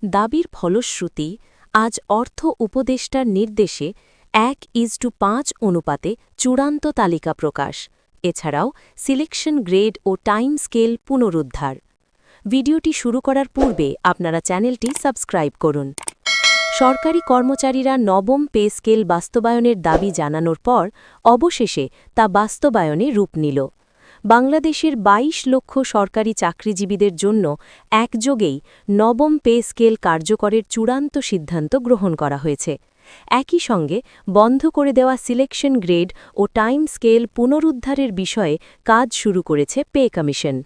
দাবির ফলশ্রুতি আজ অর্থ উপদেষ্টার নির্দেশে 1:5 অনুপাতে চূড়ান্ত তালিকা প্রকাশ, এছাড়াও সিলেকশন গ্রেড ও টাইম স্কেল পুনরুদ্ধার। ভিডিওটি শুরু করার পূর্বে আপনারা চ্যানেলটি সাবস্ক্রাইব করুন। সরকারি কর্মচারীরা নবম পে স্কেল বাস্তবায়নের দাবি জানানোর পর অবশেষে তা বাস্তবায়নে রূপ নিল। বাংলাদেশের ২২ লক্ষ সরকারি চাকরিজীবীদের জন্য একযোগেই নবম পে স্কেল কার্যকরের চূড়ান্ত সিদ্ধান্ত গ্রহণ করা হয়েছে। একই সঙ্গে বন্ধ করে দেওয়া সিলেকশন গ্রেড ও টাইম স্কেল পুনরুদ্ধারের বিষয়ে কাজ শুরু করেছে পে কমিশন।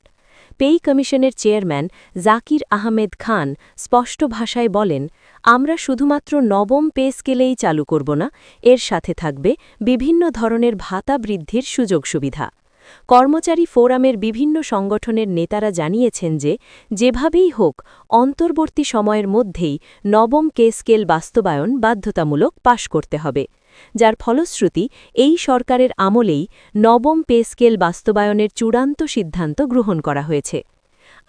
পে কমিশনের চেয়ারম্যান জাকির আহমেদ খান স্পষ্ট ভাষায় বলেন, আমরা শুধুমাত্র নবম পে স্কেলেই চালু করব না, এর সাথে থাকবে বিভিন্ন ধরনের ভাতা বৃদ্ধির সুযোগ সুবিধা। কর্মচারী ফোরামের বিভিন্ন সংগঠনের নেতারা জানিয়েছেন যে যেভাবেই হোক অন্তর্বর্তী সময়ের মধ্যেই নবম পে স্কেল বাস্তবায়ন বাধ্যতামূলক পাশ করতে হবে, যার ফলশ্রুতি এই সরকারের আমলেই নবম পে স্কেল বাস্তবায়নের চূড়ান্ত সিদ্ধান্ত গ্রহণ করা হয়েছে।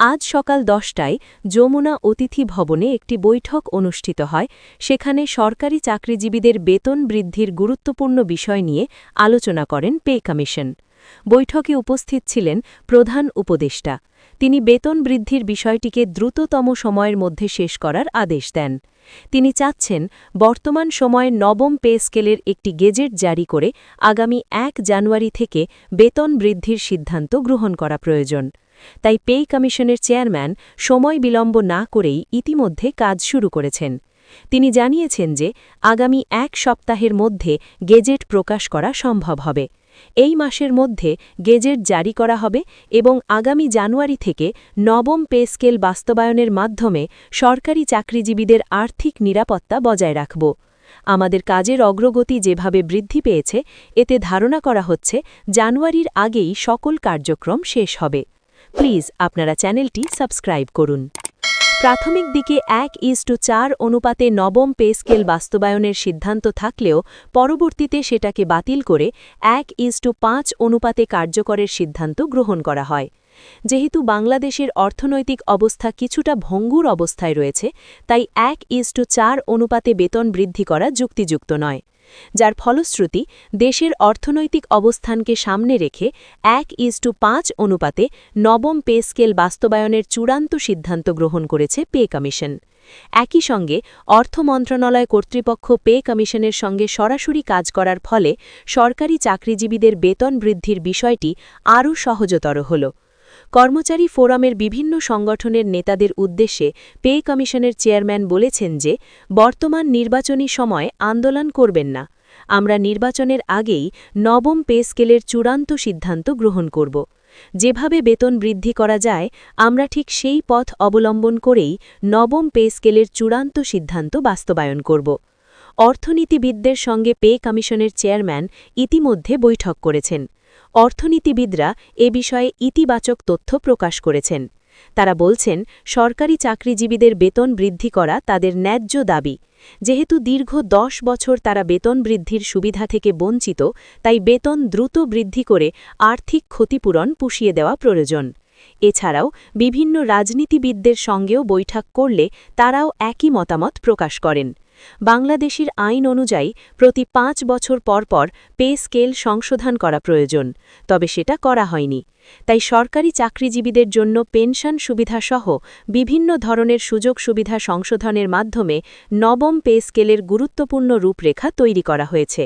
আজ সকাল 10টায় যমুনা অতিথি ভবনে একটি বৈঠক অনুষ্ঠিত হয়। সেখানে সরকারি চাকরিজীবীদের বেতন বৃদ্ধির গুরুত্বপূর্ণ বিষয় নিয়ে আলোচনা করেন পে কমিশন। বৈঠকে উপস্থিত ছিলেন প্রধান উপদেষ্টা। তিনি বেতন বৃদ্ধির বিষয়টিকে দ্রুততম সময়ের মধ্যে শেষ করার আদেশ দেন। তিনি চাচ্ছেন বর্তমান সময়ে নবম পে স্কেলের একটি গেজেট জারি করে আগামী 1 জানুয়ারি থেকে বেতন বৃদ্ধির সিদ্ধান্ত গ্রহণ করা প্রয়োজন। তাই পে কমিশনের চেয়ারম্যান সময় বিলম্ব না করেই ইতিমধ্যে কাজ শুরু করেছেন। তিনি জানিয়েছেন যে আগামী 1 সপ্তাহের মধ্যে গেজেট প্রকাশ করা সম্ভব হবে। এই মাসের মধ্যে গেজেট জারি করা হবে এবং আগামী জানুয়ারি থেকে নবম পে স্কেল বাস্তবায়নের মাধ্যমে সরকারি চাকরিজীবীদের আর্থিক নিরাপত্তা বজায় রাখব। আমাদের কাজের অগ্রগতি যেভাবে বৃদ্ধি পেয়েছে, এতে ধারণা করা হচ্ছে জানুয়ারির আগেই সকল কার্যক্রম শেষ হবে। প্লিজ আপনারা চ্যানেলটি সাবস্ক্রাইব করুন। প্রাথমিক দিকে 1:4 অনুপাতে নবম পে স্কেল বাস্তবায়নের সিদ্ধান্ত থাকলেও পরবর্তীতে সেটাকে বাতিল করে 1:5 অনুপাতে কার্যকরের সিদ্ধান্ত গ্রহণ করা হয়। যেহেতু বাংলাদেশের অর্থনৈতিক অবস্থা কিছুটা ভঙ্গুর অবস্থায় রয়েছে, তাই 1:4 অনুপাতে বেতন বৃদ্ধি করা যুক্তিযুক্ত নয়, যার ফলশ্রুতি দেশের অর্থনৈতিক অবস্থানকে সামনে রেখে 1:5 অনুপাতে নবম পে স্কেল বাস্তবায়নের চূড়ান্ত সিদ্ধান্ত গ্রহণ করেছে পে কমিশন। একই সঙ্গে অর্থ মন্ত্রণালয় কর্তৃপক্ষ পে কমিশনের সঙ্গে সরাসরি কাজ করার ফলে সরকারি চাকরিজীবীদের বেতন বৃদ্ধির বিষয়টি আরও সহজতর হল। কর্মচারী ফোরামের বিভিন্ন সংগঠনের নেতাদের উদ্দেশ্যে পে কমিশনের চেয়ারম্যান বলেছেন যে বর্তমান নির্বাচনী সময় আন্দোলন করবেন না, আমরা নির্বাচনের আগেই নবম পে স্কেলের চূড়ান্ত সিদ্ধান্ত গ্রহণ করব। যেভাবে বেতন বৃদ্ধি করা যায়, আমরা ঠিক সেই পথ অবলম্বন করেই নবম পে স্কেলের চূড়ান্ত সিদ্ধান্ত বাস্তবায়ন করব। অর্থনীতিবিদদের সঙ্গে পে কমিশনের চেয়ারম্যান ইতিমধ্যে বৈঠক করেছেন। অর্থনীতিবিদরা এ বিষয়ে ইতিবাচক তথ্য প্রকাশ করেছেন। তারা বলছেন, সরকারি চাকরিজীবীদের বেতন বৃদ্ধি করা তাদের ন্যায্য দাবি। যেহেতু দীর্ঘ 10 বছর তারা বেতন বৃদ্ধির সুবিধা থেকে বঞ্চিত, তাই বেতন দ্রুত বৃদ্ধি করে আর্থিক ক্ষতিপূরণ পুষিয়ে দেওয়া প্রয়োজন। এছাড়াও বিভিন্ন রাজনীতিবিদদের সঙ্গেও বৈঠক করলে তারাও একই মতামত প্রকাশ করেন। বাংলাদেশের আইন অনুযায়ী প্রতি 5 বছর পর পর পে স্কেল সংশোধন করা প্রয়োজন, তবে সেটা করা হয়নি। তাই সরকারি চাকরিজীবীদের জন্য পেনশন সুবিধাসহ বিভিন্ন ধরনের সুযোগ সুবিধা সংশোধনের মাধ্যমে নবম পে স্কেলের গুরুত্বপূর্ণ রূপরেখা তৈরি করা হয়েছে।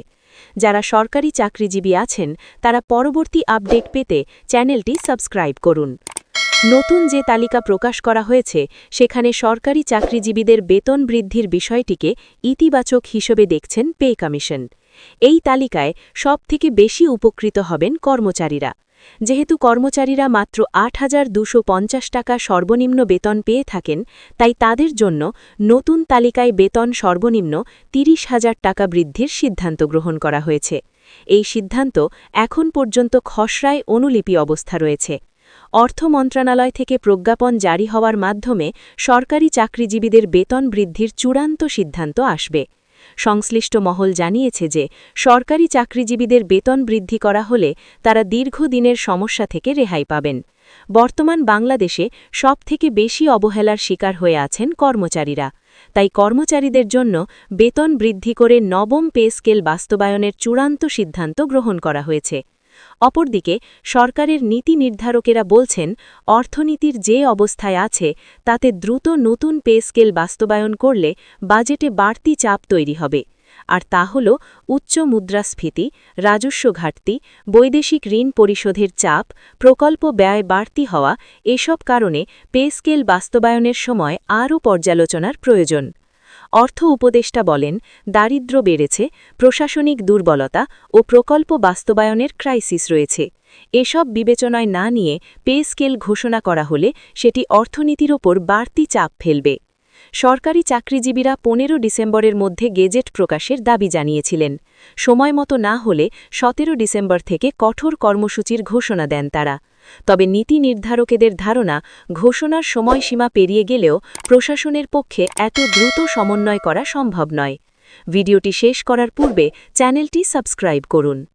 যারা সরকারি চাকরিজীবী আছেন, তারা পরবর্তী আপডেট পেতে চ্যানেলটি সাবস্ক্রাইব করুন। নতুন যে তালিকা প্রকাশ করা হয়েছে, সেখানে সরকারি চাকরিজীবীদের বেতন বৃদ্ধির বিষয়টিকে ইতিবাচক হিসেবে দেখছেন পে কমিশন। এই তালিকায় সবথেকে বেশি উপকৃত হবেন কর্মচারীরা। যেহেতু কর্মচারীরা মাত্র ৮,২৫০ টাকা সর্বনিম্ন বেতন পেয়ে থাকেন, তাই তাদের জন্য নতুন তালিকায় বেতন সর্বনিম্ন ৩০,০০০ টাকা বৃদ্ধির সিদ্ধান্ত গ্রহণ করা হয়েছে। এই সিদ্ধান্ত এখন পর্যন্ত খসড়ায় অনুলিপি অবস্থা রয়েছে। অর্থ মন্ত্রণালয় থেকে প্রজ্ঞাপন জারি হওয়ার মাধ্যমে সরকারি চাকরিজীবীদের বেতন বৃদ্ধির চূড়ান্ত সিদ্ধান্ত আসবে। সংশ্লিষ্ট মহল জানিয়েছে যে সরকারি চাকরিজীবীদের বেতন বৃদ্ধি করা হলে তারা দীর্ঘদিনের সমস্যা থেকে রেহাই পাবেন। বর্তমান বাংলাদেশে সবথেকে বেশি অবহেলার শিকার হয়ে আছেন কর্মচারীরা। তাই কর্মচারীদের জন্য বেতন বৃদ্ধি করে নবম পে স্কেল বাস্তবায়নের চূড়ান্ত সিদ্ধান্ত গ্রহণ করা হয়েছে। অপরদিকে সরকারের নীতি নির্ধারকেরা বলছেন, অর্থনীতির যে অবস্থায় আছে তাতে দ্রুত নতুন পে স্কেল বাস্তবায়ন করলে বাজেটে বাড়তি চাপ তৈরি হবে। আর তা হল উচ্চ মুদ্রাস্ফীতি, রাজস্ব ঘাটতি, বৈদেশিক ঋণ পরিশোধের চাপ, প্রকল্প ব্যয় বাড়তি হওয়া, এসব কারণে পে স্কেল বাস্তবায়নের সময় আরও পর্যালোচনার প্রয়োজন। অর্থ উপদেষ্টা বলেন, দারিদ্র্য বেড়েছে, প্রশাসনিক দুর্বলতা ও প্রকল্প বাস্তবায়নের ক্রাইসিস রয়েছে। এসব বিবেচনায় না নিয়ে পে স্কেল ঘোষণা করা হলে সেটি অর্থনীতির ওপর বাড়তি চাপ ফেলবে। সরকারি চাকরিজীবীরা 15 ডিসেম্বরের মধ্যে গেজেট প্রকাশের দাবি জানিয়েছিলেন। সময়মতো না হলে 17 ডিসেম্বর থেকে কঠোর কর্মসূচির ঘোষণা দেন তারা। তবে নীতি নির্ধারকেদের ধারণা, ঘোষণার সময়সীমা পেরিয়ে গেলেও প্রশাসনের পক্ষে এত দ্রুত সমন্বয় করা সম্ভব নয়। ভিডিওটি শেষ করার পূর্বে চ্যানেলটি সাবস্ক্রাইব করুন।